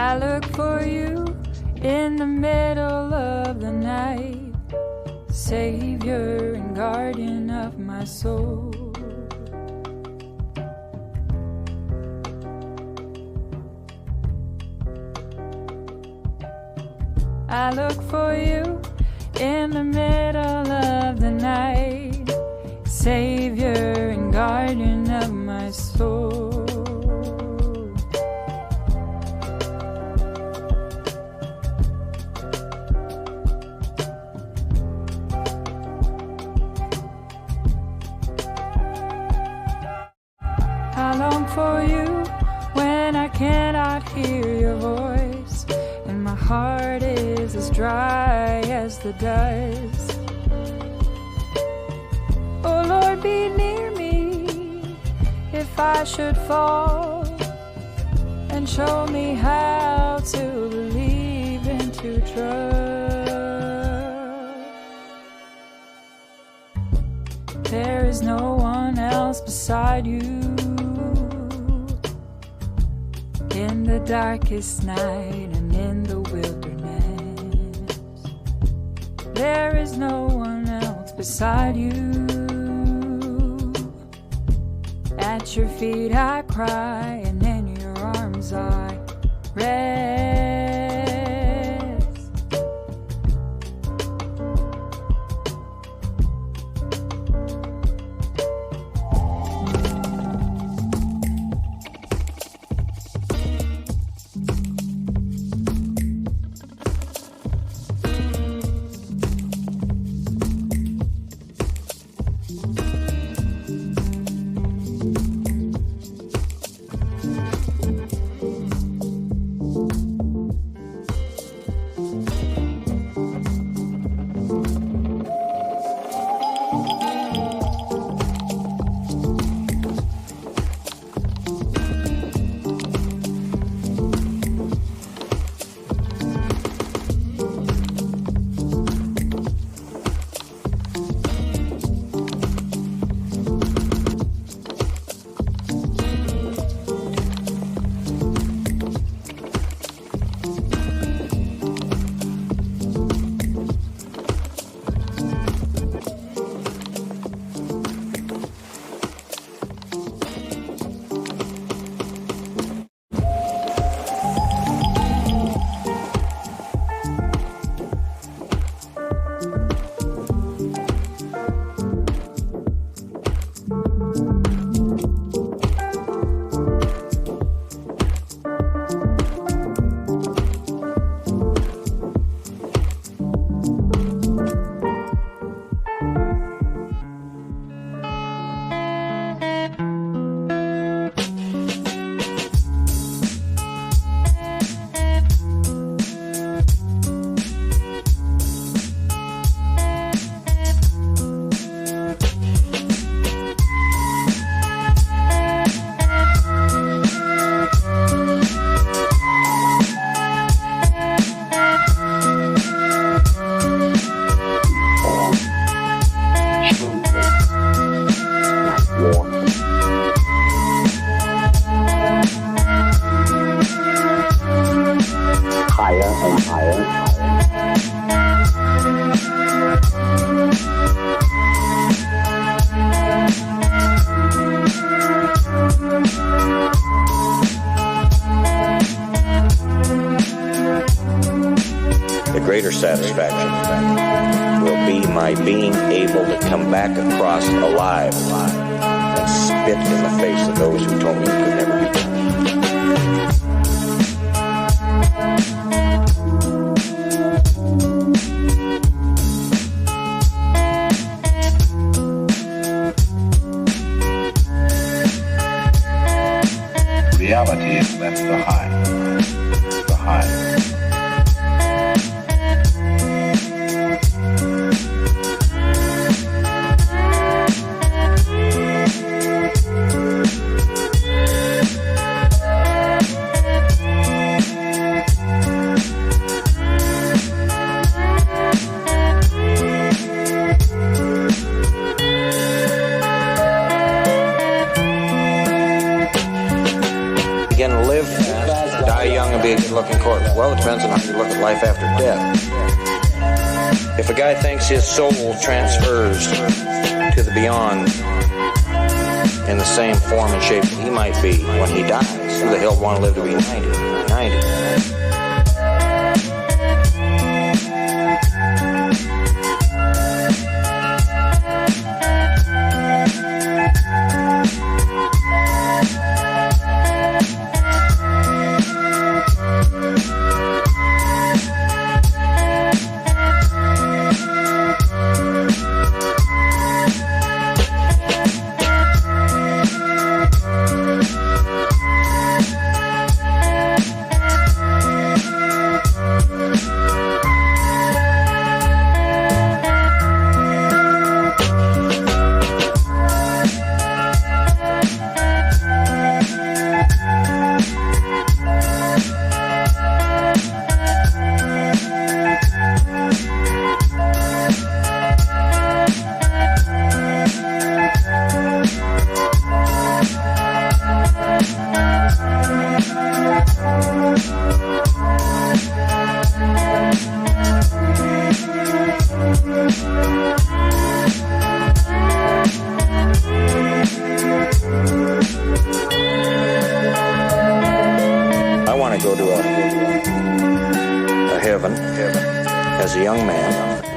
I look for you in the middle of the night, Savior and guardian of my soul. I look for you in the middle of the night, Savior and guardian of my soul. I long for you when I cannot hear your voice, and my heart is as dry as the dust. Oh Lord, be near me if I should fall, and show me how to believe and to trust. There is no one else beside you in the darkest night and in the wilderness. There is no one else beside you. At your feet I cry, and in your arms I rest. Greater satisfaction will be my being able to come back across alive and spit in the face of those who told me it could never be done. Reality is left behind. live fast, die young, and be a good-looking corpse? Well, it depends on how you look at life after death. If a guy thinks his soul transfers to the beyond in the same form and shape that he might be when he dies, who the hell would want to live to be 90? Go to a heaven as a young man